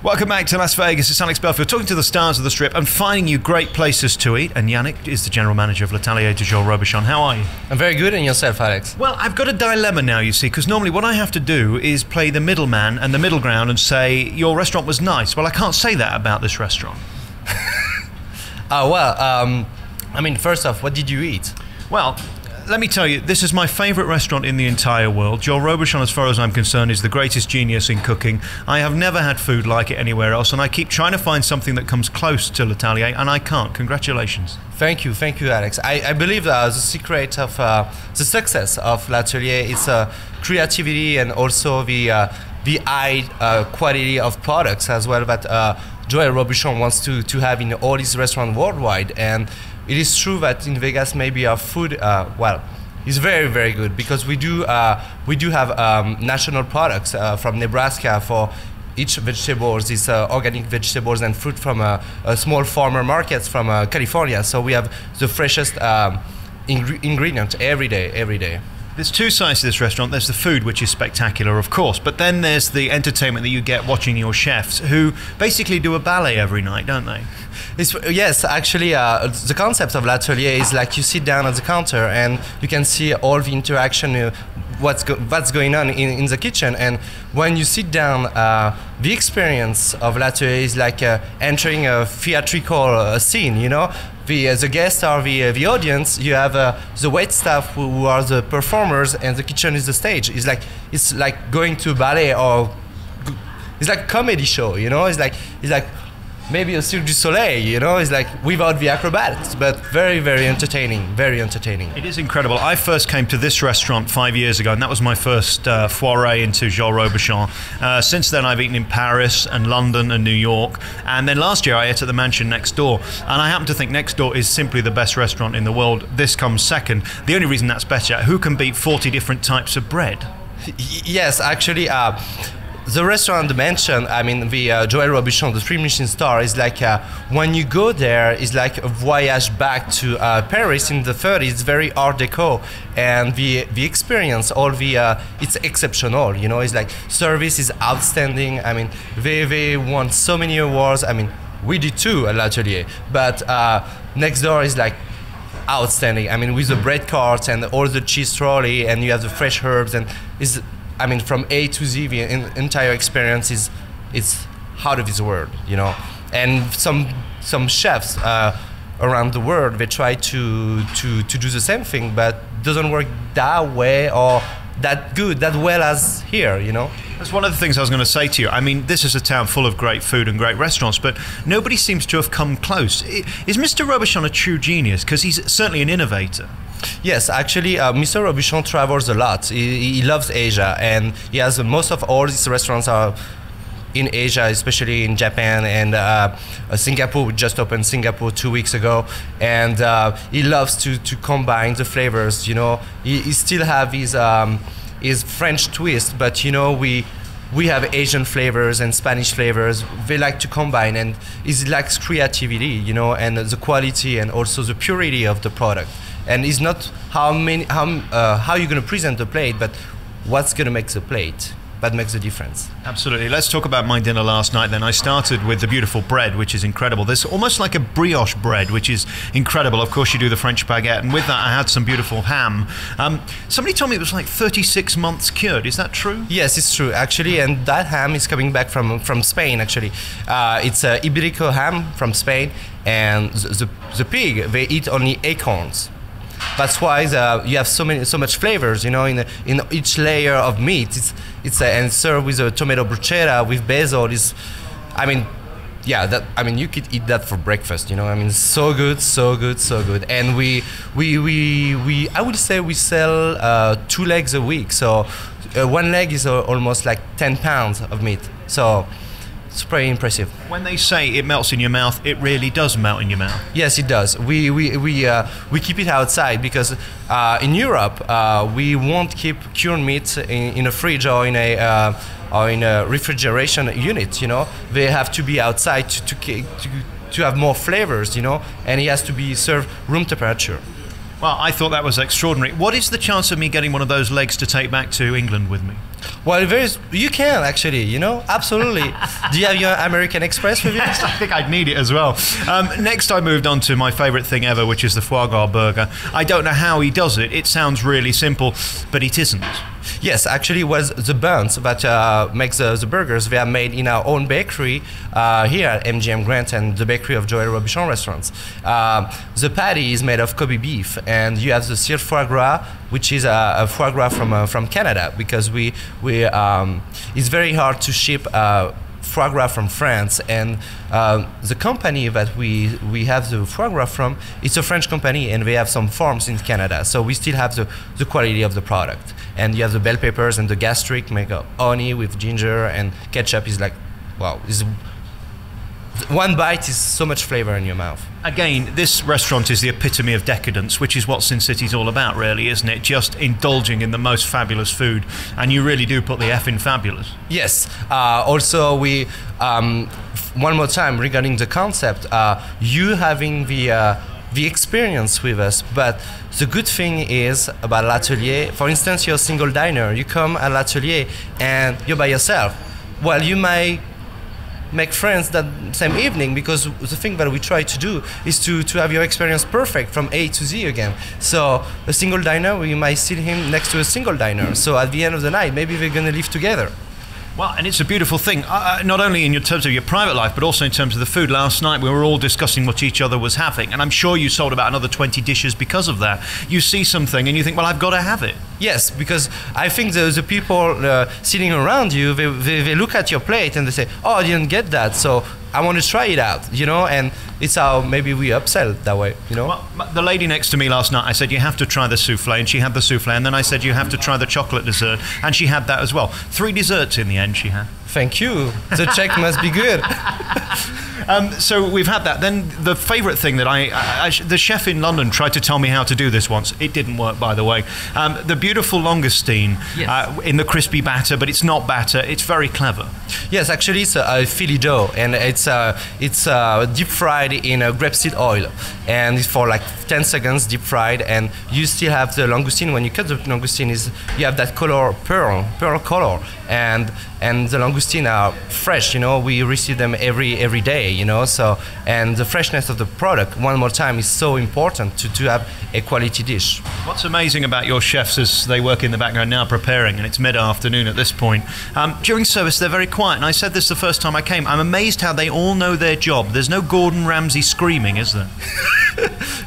Welcome back to Las Vegas. It's Alex Belfield talking to the stars of the Strip and finding you great places to eat. And Yannick is the general manager of L'Atelier de Joel Robuchon. How are you? I'm very good, and yourself, Alex? Well, I've got a dilemma now, you see, because normally what I have to do is play the middleman and the middle ground and say, your restaurant was nice. Well, I can't say that about this restaurant. I mean, first off, what did you eat? Well, let me tell you, this is my favourite restaurant in the entire world. Joel Robuchon, as far as I'm concerned, is the greatest genius in cooking. I have never had food like it anywhere else, and I keep trying to find something that comes close to L'Atelier, and I can't. Congratulations. Thank you, Alex. I believe the secret of the success of L'Atelier is creativity and also the high quality of products as well that Joel Robuchon wants to have in all his restaurants worldwide. And it is true that in Vegas maybe our food, is very, very good because we do have national products from Nebraska for each vegetables. It's organic vegetables and fruit from small farmer markets from California. So we have the freshest ingredients every day. There's two sides to this restaurant. There's the food, which is spectacular, of course, but then there's the entertainment that you get watching your chefs, who basically do a ballet every night, don't they? Yes, actually, the concept of L'Atelier is like you sit down at the counter and you can see all the interaction, what's going on in the kitchen. And when you sit down, the experience of L'Atelier is like entering a theatrical scene, you know? The guests are the audience. You have the wait staff who are the performers, and the kitchen is the stage. It's like going to a ballet, or it's like a comedy show, you know. It's like maybe a Cirque du Soleil, you know. It's like without the acrobatics, but very, very entertaining. Very entertaining. It is incredible. I first came to this restaurant 5 years ago, and that was my first foray into Joel Robuchon. Since then, I've eaten in Paris and London and New York, and then last year I ate at the mansion next door. And I happen to think next door is simply the best restaurant in the world. This comes second. The only reason that's better, who can beat 40 different types of bread? Yes, actually. The restaurant mentioned, I mean, the Joel Robuchon, the 3-Michelin star, is like when you go there, it's like a voyage back to Paris in the 30s. It's very Art Deco, and the experience, it's exceptional. You know, it's like service is outstanding. I mean, they won so many awards. I mean, we did too at L'Atelier, but next door is like outstanding. I mean, with the bread carts and all the cheese trolley, and you have the fresh herbs, and I mean, from A to Z, the entire experience is out of this world, you know. And some chefs around the world, they try to do the same thing, but doesn't work that way or that good, that well as here, you know. That's one of the things I was going to say to you. I mean, this is a town full of great food and great restaurants, but nobody seems to have come close. Is Mr. Robuchon a true genius? Because he's certainly an innovator. Yes, actually, Mr. Robuchon travels a lot. He loves Asia, and he has most of all his restaurants are in Asia, especially in Japan and Singapore. We just opened Singapore 2 weeks ago, and he loves to combine the flavors. You know, he still have his French twist, but you know we have Asian flavors and Spanish flavors. They like to combine, and it likes creativity, you know, and the quality and also the purity of the product. And it's not how you're going to present the plate, but what's going to make the plate. That makes a difference. Absolutely. Let's talk about my dinner last night then. I started with the beautiful bread, which is incredible. There's almost like a brioche bread, which is incredible. Of course, you do the French baguette, and with that I had some beautiful ham. Somebody told me it was like 36 months cured. Is that true? Yes, it's true, actually, and that ham is coming back from Spain, actually. It's Iberico ham from Spain, and the pig, they eat only acorns. That's why you have so much flavors, you know, in each layer of meat. And served with a tomato bruschetta with basil. I mean, yeah, you could eat that for breakfast, you know. I mean, so good. And I would say we sell 2 legs a week. So 1 leg is almost like 10 pounds of meat. So it's pretty impressive. When they say it melts in your mouth, it really does melt in your mouth. Yes, it does. We keep it outside because in Europe we won't keep cured meat in a fridge or in a refrigeration unit. You know, they have to be outside to have more flavors. You know, and it has to be served room temperature. Well, I thought that was extraordinary. What is the chance of me getting one of those legs to take back to England with me? Well, you can actually, you know, absolutely. Do you have your American Express with you? Yes, I think I'd need it as well. Next, I moved on to my favourite thing ever, which is the foie gras burger. I don't know how he does it. It sounds really simple, but it isn't. Yes, actually, it was the buns that makes the burgers. They are made in our own bakery here at MGM Grant and the bakery of Joel Robuchon restaurants. The patty is made of Kobe beef, and you have the seared foie gras, which is a foie gras from Canada, because it's very hard to ship foie gras from France, and the company that we have the foie gras from, it's a French company, and they have some farms in Canada, so we still have the quality of the product. And you have the bell peppers and the gastric, make a honey with ginger, and ketchup is like, wow, one bite is so much flavor in your mouth. Again, this restaurant is the epitome of decadence, which is what Sin City's all about, really, isn't it? Just indulging in the most fabulous food, and you really do put the F in fabulous. Yes. Also, we one more time regarding the concept, you having the experience with us, but the good thing is about L'Atelier, for instance, you're a single diner, you come at L'Atelier and you're by yourself. Well, you might make friends that same evening, because the thing that we try to do is to have your experience perfect from A to Z again. So a single diner, we might sit him next to a single diner. So at the end of the night, maybe we're gonna live together. Well, and it's a beautiful thing, not only in terms of your private life, but also in terms of the food. Last night, we were all discussing what each other was having, and I'm sure you sold about another 20 dishes because of that. You see something and you think, well, I've got to have it. Yes, because I think the people sitting around you, they look at your plate and they say, oh, I didn't get that, so I want to try it out, you know, and it's how maybe we upsell that way, you know. Well, the lady next to me last night, I said, you have to try the souffle, and she had the souffle, and then I said, you have to try the chocolate dessert, and she had that as well. 3 desserts in the end she had. Thank you. The check must be good. So we've had that. Then the favourite thing that the chef in London tried to tell me how to do this once. It didn't work, by the way. The beautiful langoustine, yes, in the crispy batter, but it's not batter. It's very clever. Yes, actually it's a Philly dough, and it's deep fried in a grapeseed oil, and it's for like 10 seconds deep fried, and you still have the langoustine. When you cut the langoustine, you have that color, pearl color, and the langoustine are fresh, you know. We receive them every day, you know. So, and the freshness of the product, one more time, is so important to have a quality dish. What's amazing about your chefs is they work in the background now preparing, and it's mid-afternoon at this point. During service, they're very quiet, and I said this the first time I came. I'm amazed how they all know their job. There's no Gordon Ramsay screaming, is there?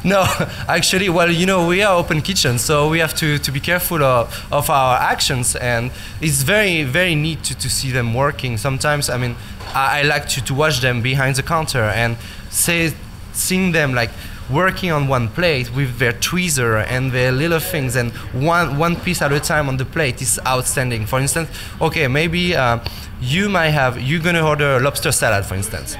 No, actually, well, you know, we are open kitchen, so we have to be careful of our actions, and it's very, very neat to see them working. Sometimes, I mean, I like to watch them behind the counter and seeing them like working on one plate with their tweezer and their little things, and one piece at a time on the plate is outstanding. For instance, okay, maybe you're gonna order a lobster salad, for instance.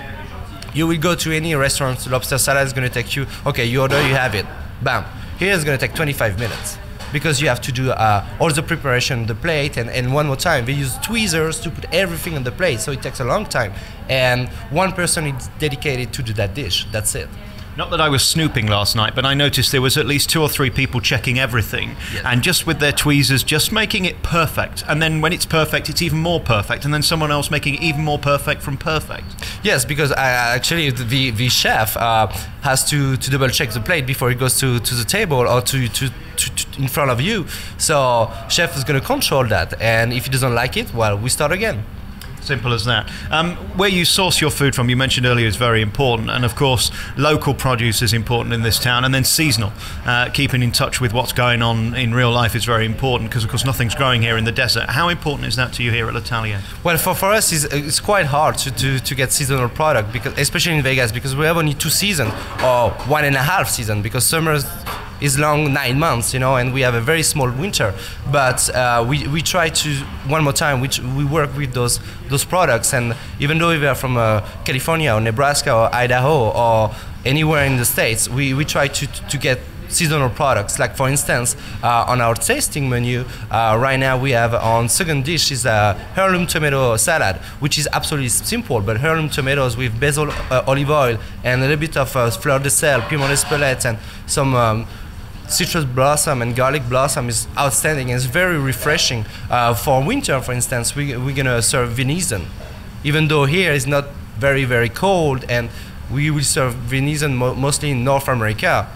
You will go to any restaurant, lobster salad is going to take you, okay, you order, you have it, bam. Here it's going to take 25 minutes, because you have to do all the preparation on the plate, and one more time, they use tweezers to put everything on the plate, so it takes a long time. And one person is dedicated to do that dish, that's it. Not that I was snooping last night, but I noticed there was at least 2 or 3 people checking everything, yes, and just with their tweezers, just making it perfect. And then when it's perfect, it's even more perfect. And then someone else making it even more perfect from perfect. Yes, because actually the chef has to double check the plate before it goes to the table or to in front of you. So chef is going to control that. And if he doesn't like it, well, we start again. Simple as that. Where you source your food from, you mentioned earlier, is very important, and of course local produce is important in this town, and then seasonal. Keeping in touch with what's going on in real life is very important, because of course nothing's growing here in the desert. How important is that to you here at L'Atelier? Well, for us it's quite hard to get seasonal product, because especially in Vegas, because we have only 2 seasons or 1.5 seasons, because summer is long, 9 months, you know, and we have a very small winter. But we try to, one more time, we work with those products, and even though we are from California or Nebraska or Idaho or anywhere in the States, we try to get seasonal products. Like for instance, on our tasting menu, right now we have on second dish is a heirloom tomato salad, which is absolutely simple, but heirloom tomatoes with basil, olive oil, and a little bit of fleur de sel, piment d'Espelette, and some citrus blossom and garlic blossom is outstanding. It's very refreshing. For winter, for instance, we're gonna serve venison, even though here it's not very, very cold, and we will serve venison mostly in North America,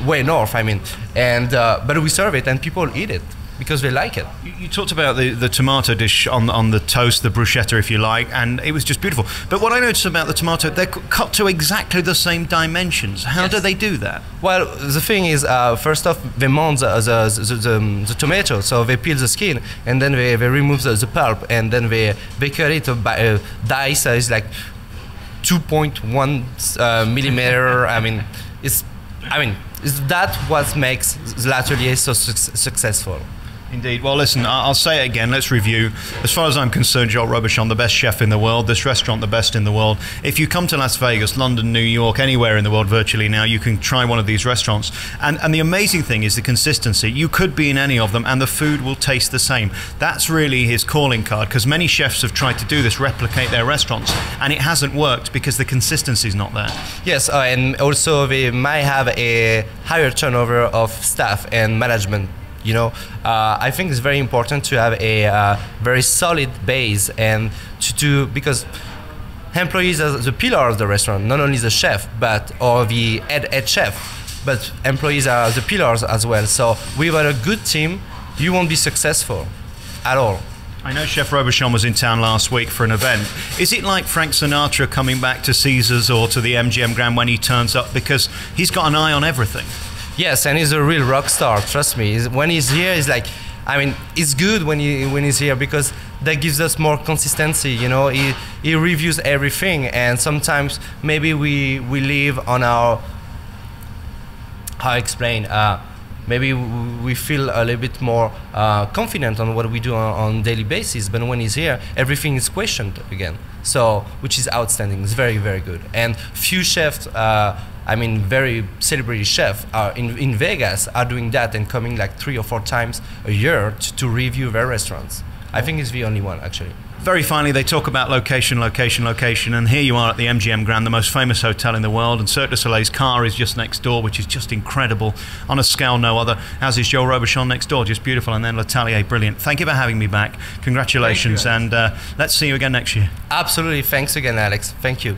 way north, I mean, and but we serve it and people eat it because they like it. You talked about the tomato dish on the toast, the bruschetta, if you like, and it was just beautiful. But what I noticed about the tomato, they're cut to exactly the same dimensions. How do they do that? Well, the thing is, first off, they mold the tomato, so they peel the skin, and then they remove the pulp, and then they cut it by dice. It's like 2.1 millimeter. It's that what makes L'Atelier so successful. Indeed. Well, listen, I'll say it again. Let's review. As far as I'm concerned, Joel Robuchon, the best chef in the world. This restaurant, the best in the world. If you come to Las Vegas, London, New York, anywhere in the world virtually now, you can try one of these restaurants. And the amazing thing is the consistency. You could be in any of them and the food will taste the same. That's really his calling card, because many chefs have tried to do this, replicate their restaurants, and it hasn't worked because the consistency is not there. Yes, and also they might have a higher turnover of staff and management. You know, I think it's very important to have a very solid base, and because employees are the pillar of the restaurant, not only the chef or the head chef, but employees are the pillars as well. So without a good team, you won't be successful at all. I know Chef Robuchon was in town last week for an event. Is it like Frank Sinatra coming back to Caesars or to the MGM Grand when he turns up, because he's got an eye on everything? Yes, and he's a real rock star. Trust me. When he's here, it's like, it's good when he's here because that gives us more consistency. You know, he reviews everything, and sometimes maybe we live on our, how I explain. Maybe we feel a little bit more confident on what we do on daily basis. But when he's here, everything is questioned again. So, which is outstanding. It's very, very good. And few chefs. Very celebrity chefs in Vegas are doing that and coming like 3 or 4 times a year to review their restaurants. I think it's the only one, actually. Very finally, they talk about location, location, location, and here you are at the MGM Grand, the most famous hotel in the world, and Cirque du Soleil's car is just next door, which is just incredible, on a scale no other, as is Joel Robuchon next door, just beautiful, and then L'Atelier, brilliant. Thank you for having me back. Congratulations, and let's see you again next year. Absolutely. Thanks again, Alex. Thank you.